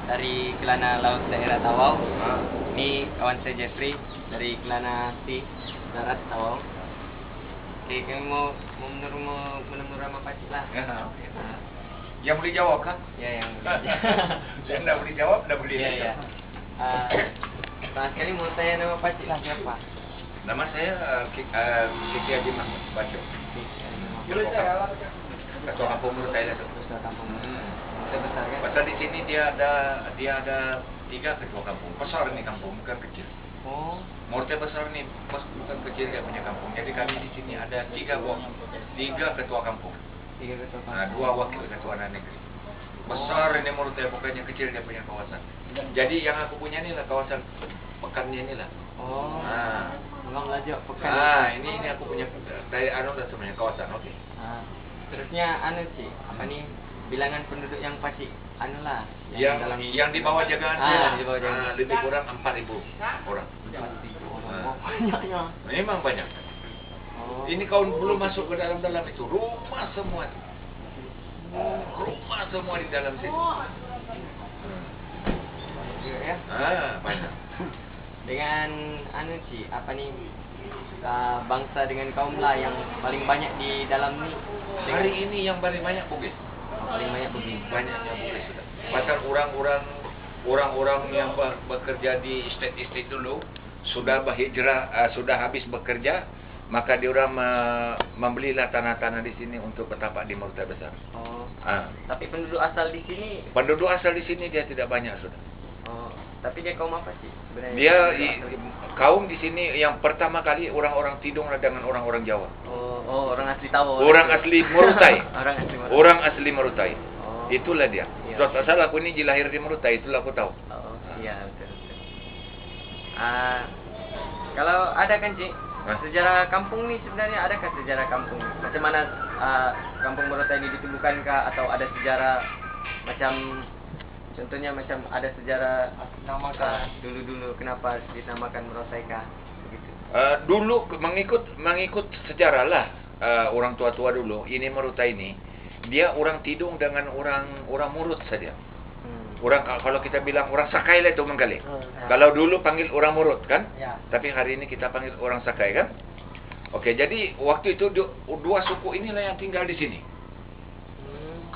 dari Kelana Laut Daerah Tawau. Ini kawan saya Jeffrey dari Kelana T Darat Tawau. Oke, kami mau menurut Rama Pacik lah. Yang boleh jawab kan? Ya, yang boleh. Yang tak boleh jawab, tak boleh. Ya. Pertama sekali mau tanya nama Pacik lah, siapa? Nama saya Kiki Haji Mahmud Baco. Ketua Kampung menurut saya tu. Ketua Kampung. Kita besar kan? Pasal di sini dia ada 3 ketua kampung. Besar ni kampung, bukan kecil. Oh. Morte besar ni bukan kecil dia punya kampung. Jadi kami di sini ada 3 ketua kampung. 3 ketua kampung. 2 wakil ketua anak negeri. Besar ini Morte, bukannya kecil dia punya kawasan. Jadi yang aku punya ni lah kawasan pekannya ni lah. Oh. Abang belajar pekan. Ini aku punya dari dah sebenarnya kawasan. Okey. Terusnya sih, apa nih bilangan penduduk yang Pacik lah yang di bawah jagaan saya di bawah jagaan. lebih kurang 4.000 orang. 4.000 orang. Banyaknya. Memang banyak. Ini kau belum masuk ke dalam itu rumah semua. Rumah semua di dalam situ. Ya. Banyak. Dengan sih, apa nih bangsa dengan kaum lah yang paling banyak di dalam ni. Hari ini yang paling banyak Bugis. Paling banyak Bugis. Banyaknya Bugis sudah. Pasal orang-orang yang bekerja di estate dulu sudah berhijrah, sudah habis bekerja, maka diorang membelilah tanah-tanah di sini untuk bertapak di Murtai Besar. Tapi penduduk asal di sini? Penduduk asal di sini dia tidak banyak sudah. Tapi dia kaum apa sih sebenarnya? Dia kaum di sini yang pertama kali orang-orang Tidung dengan orang-orang Jawa. Orang asli Tawau. Orang asli Morutai. Orang asli Morutai. Itulah dia. Suatu saat aku ini lahir di Morutai, itulah aku tahu. Iya, betul. Kalau ada kan Cik, sejarah kampung ni sebenarnya adakah sejarah kampung? Macam mana kampung Morutai ini ditemukan kah, atau ada sejarah macam contohnya macam ada sejarah dulu kenapa dinamakan Morutai kah? Begitu. Dulu mengikut sejarah lah, orang tua-tua dulu. Ini Morutai ini dia orang Tidung dengan orang Murut saja. Orang kalau kita bilang orang Sakai lah itu Menggali. Kalau dulu panggil orang Murut kan? Tapi hari ini kita panggil orang Sakai kan? Okey, jadi waktu itu 2 suku inilah yang tinggal di sini.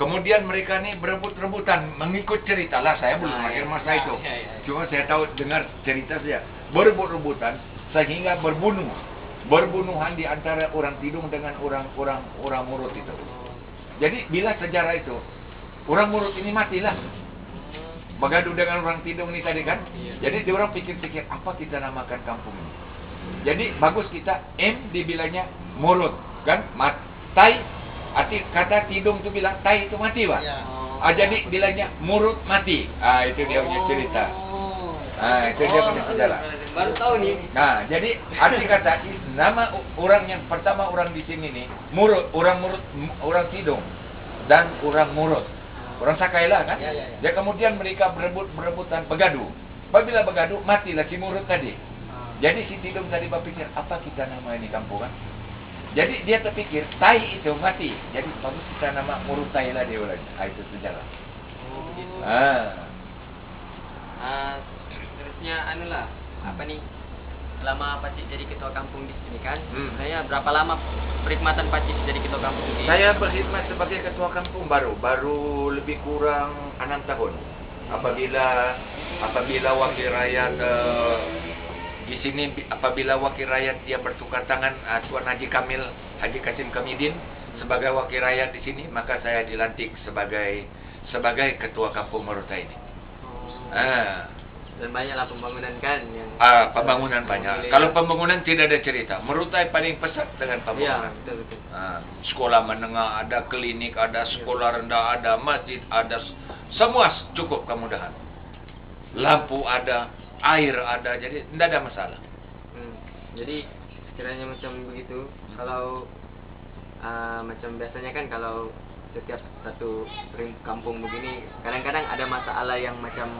Kemudian mereka ni berebut-rebutan mengikut cerita lah, saya belum lahir masa itu. Cuma saya tahu dengar cerita saja. Berebut-rebutan sehingga berbunuhan di antara orang Tidung dengan orang Murut itu. Jadi bila sejarah itu orang Murut ini matilah. Bergaduh dengan orang Tidung ni tadi kan. Jadi diorang pikir-pikir apa kita namakan kampung ini. Jadi bagus kita dibilangnya Murut kan? Tai. Arti kata Tidung tu bilang tai itu mati pak. Jadi bilangnya Murut mati. Itu dia punya cerita. Itu dia punya sejarah. Baru tahu ni. Jadi arti kata nama orang yang pertama orang di sini ni Murut, orang Tidung dan orang Murut. Orang Sakai lah kan? Dan kemudian mereka berebutan bergaduh. Apabila bergaduh matilah si Murut tadi. Jadi si Tidung tadi berpikir apa kita nama ini kampung kan? Jadi dia terfikir Tai itu mati. Jadi bagus kita nama Morutai lah dia ulang. Itu sejarah. Begitu. Terusnya apa nih? Selama Pacik jadi ketua kampung di sini kan? Saya berapa lama perkhidmatan Pacik jadi ketua kampung ini? Saya berkhidmat sebagai ketua kampung baru lebih kurang 6 tahun. Apabila wakil rakyat di sini, apabila wakil rakyat dia bertukar tangan Tuan Haji Kasim Kamidin sebagai wakil rakyat di sini, maka saya dilantik sebagai ketua kampung Morutai ini. Dan banyaklah pembangunan kan yang pembangunan banyak. Kalau pembangunan tidak ada cerita. Morutai paling pesat dengan pembangunan. Betul. Sekolah menengah ada, klinik ada, sekolah rendah ada, masjid ada, semua cukup kemudahan. Lampu ada, air ada, jadi tidak ada masalah. Jadi sekiranya macam begitu, kalau macam biasanya kan kalau setiap satu kampung begini, kadang-kadang ada masalah yang macam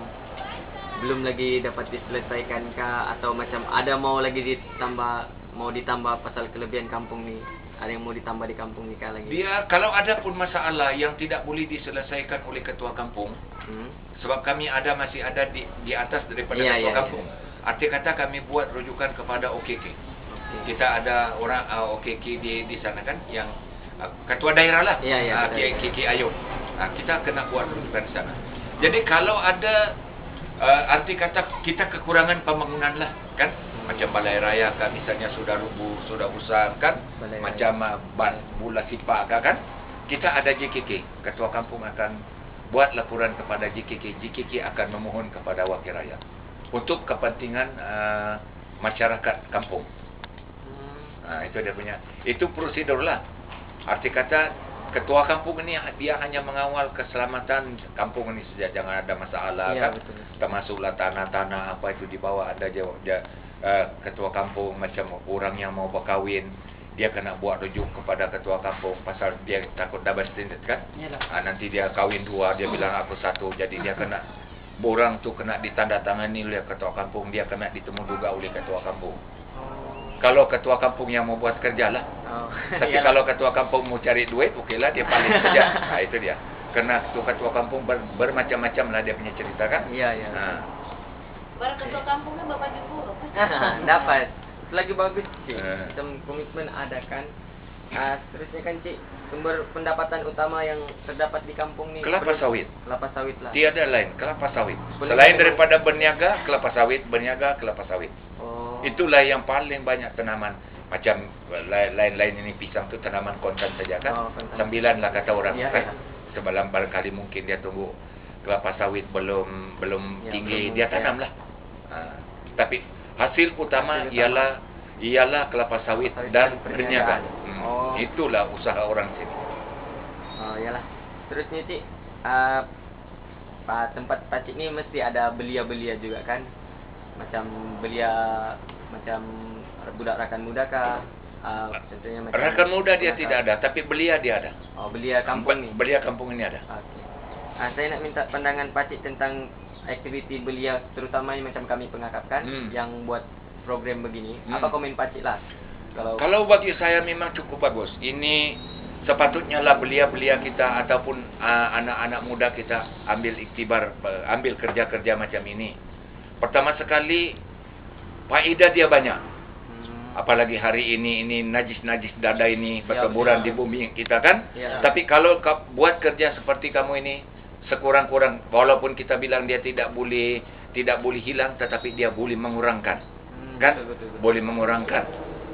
belum lagi dapat diselesaikan kah, atau macam ada mau ditambah pasal kelebihan kampung ni, ada yang mau ditambah di kampung ni kah lagi? Dia kalau ada pun masalah yang tidak boleh diselesaikan oleh ketua kampung, Sebab kami masih ada di atas daripada Ya, ketua ya, kampung. Arti kata kami buat rujukan kepada OKK. Kita ada orang OKK di sana kan, yang ketua daerah lah, Ya, ya, betul. KK Ayub. Kita kena buat rujukan di sana. Jadi kalau ada arti kata kita kekurangan pembangunan lah kan, macam balai raya kan misalnya sudah rubuh, sudah usang kan, Balai macam bola sipak kan, kita ada JKK, ketua kampung akan buat laporan kepada JKK. JKK akan memohon kepada wakil rakyat untuk kepentingan masyarakat kampung. Itu dia punya, itu prosedur lah. Arti kata ketua kampung ini dia hanya mengawal keselamatan kampung ini saja, jangan ada masalah Ya, kan. betul. Termasuklah tanah-tanah apa itu di bawah ada ketua kampung, macam orang yang mau berkahwin, dia kena buat rujuk kepada ketua kampung pasal dia takut double standard kan. Nanti dia kahwin dua, dia bilang aku satu, jadi dia kena, borang tu kena ditandatangani oleh ketua kampung, dia kena ditemu juga oleh ketua kampung. Kalau ketua kampung yang mau buat kerja lah. Tapi kalau ketua kampung mau cari duit, okeylah dia paling saja. Itu dia. Kerana ketua kampung bermacam-macam lah dia punya cerita kan. Iya, iya. Para ketua kampungnya Bapak Jupuro kan? Dapat. Lagi bagus, Cik. Komitmen ada kan. Seterusnya kan, Cik, sumber pendapatan utama yang terdapat di kampung ni Kelapa sawit. Kelapa sawit lah. Tiada lain, kelapa sawit. Boleh Selain kita daripada berniaga, kelapa sawit, berniaga, kelapa sawit. Oh. Itulah yang paling banyak tanaman. Macam lain-lain ini pisang tu tanaman kontan saja kan. Oh, kontan. 9 lah kata orang Ya, kan. ya. Sebelum barangkali mungkin dia tunggu kelapa sawit belum Ya, tinggi, belum dia tanam lah. Tapi hasil utama ialah kelapa sawit dan berniaga. Oh. Itulah usaha orang sini. Oh, iyalah. Terusnya, Cik, tempat Pakcik ni mesti ada belia-belia juga kan? Macam belia, macam budak rakan muda kah? Contohnya macam Rakan muda dia tidak ada, tapi belia dia ada. Oh, belia kampung ni. Belia kampung ini ada. Okey. Saya nak minta pandangan Pakcik tentang aktiviti belia, terutamanya macam kami pengakap kan, yang buat program begini. Apa komen Pakcik lah? Kalau bagi saya memang cukup bagus. Ini sepatutnya lah belia-belia kita ataupun anak-anak muda kita ambil iktibar, ambil kerja-kerja macam ini. Pertama sekali, faedah dia banyak. Apalagi hari ini najis-najis dada ini berteburan di bumi kita kan. Ya. Tapi kalau buat kerja seperti kamu ini, sekurang-kurang, walaupun kita bilang dia tidak boleh hilang, tetapi dia boleh mengurangkan. Kan? Betul. Boleh mengurangkan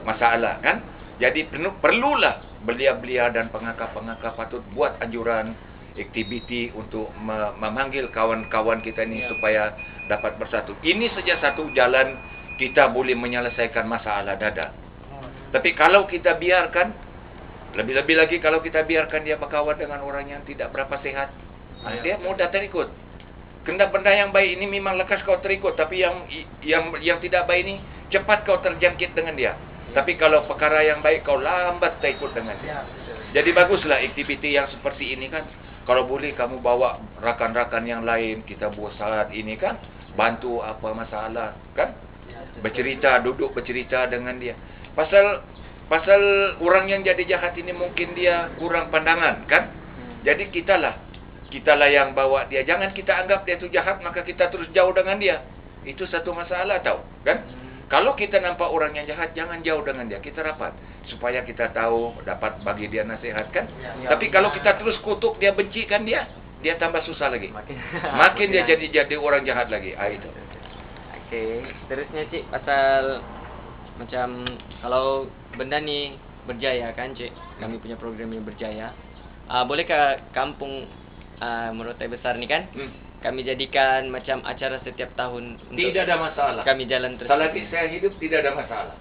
masalah kan. Jadi perlulah belia-belia dan pengakap-pengakap patut buat anjuran aktiviti untuk memanggil kawan-kawan kita ini supaya dapat bersatu. Ini saja satu jalan kita boleh menyelesaikan masalah dada. Tapi kalau kita biarkan, lebih-lebih lagi kalau kita biarkan dia berkawan dengan orang yang tidak berapa sehat, dia mudah terikut. Benda-benda yang baik ini memang lekas kau terikut, tapi yang tidak baik ini cepat kau terjangkit dengan dia. Tapi kalau perkara yang baik kau lambat terikut dengan dia. Jadi baguslah aktiviti yang seperti ini kan. Kalau boleh kamu bawa rakan-rakan yang lain, kita buat saat ini kan, bantu apa masalah kan. Duduk bercerita dengan dia. Pasal orang yang jadi jahat ini mungkin dia kurang pandangan kan. Jadi kitalah yang bawa dia. Jangan kita anggap dia tu jahat maka kita terus jauh dengan dia. Itu satu masalah tau kan. Kalau kita nampak orang yang jahat, jangan jauh dengan dia. Kita rapat supaya kita tahu, dapat bagi dia nasihat kan. Tapi kalau kita terus kutuk dia, bencikan dia tambah susah lagi. Makin dia jadi orang jahat lagi. Itu. Okey, terusnya Cik, pasal macam kalau benda ni berjaya kan, Cik, kami punya program yang berjaya, bolehkah kampung Merotai Besar ni kan, kami jadikan macam acara setiap tahun untuk Tidak ada masalah. kami jalan terus. Selagi saya hidup tidak ada masalah.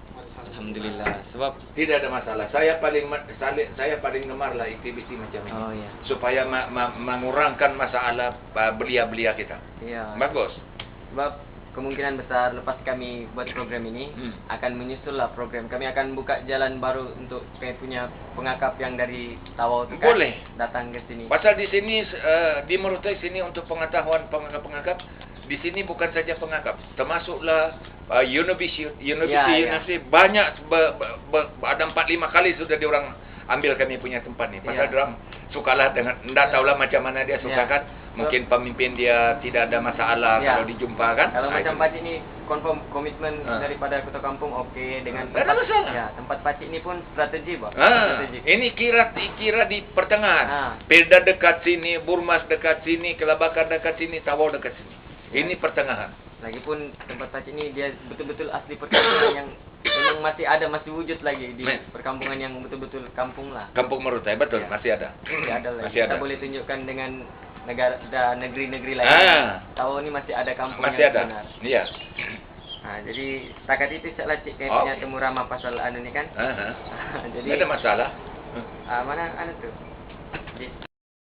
Alhamdulillah. Sebab tidak ada masalah. Saya paling gemar lah aktiviti macam ini. Oh, ya. Supaya mengurangkan masalah belia-belia kita. Ya. Bagus. Sebab kemungkinan besar lepas kami buat program ini akan menyusullah program. Kami akan buka jalan baru untuk kami punya pengakap yang dari Tawau tu kan, Boleh datang ke sini. Pasal di sini di Merotai sini untuk pengetahuan pengakap-pengakap, di sini bukan saja pengakap, termasuklah universiti banyak ada 4-5 kali sudah diorang ambil kami punya tempat ni. Pasal diorang sukalah dengan, enggak tahulah macam mana dia suka kan Mungkin pemimpin dia tidak ada masalah Ya. kalau dijumpa kan. Kalau Ah, macam itu. Pakcik ni confirm komitmen Ah. daripada ketua kampung okey dengan Tak ada masalah. Ya, tempat Pakcik ni pun strategi bah. Strategik. Ini kira di pertengahan. Ah. Perda dekat sini, Burmas dekat sini, Kelabakan dekat sini, Tawau dekat sini. Ya. Ini pertengahan. Lagipun tempat Pakcik ni dia betul-betul asli perkampungan yang memang masih wujud lagi di perkampungan yang betul-betul kampung lah. Kampung Merutai betul, Ya. masih ada. Masih ada lagi. Masih Kita ada. boleh tunjukkan dengan negeri-negeri lain. Ah. Tahu ni masih ada kampung Masih yang ada. benar. Iya. Jadi setakat itu saja Cik kayaknya Okey. temu ramah pasal anu ni kan. Aha. Jadi Tidak ada masalah. mana anu tu? Di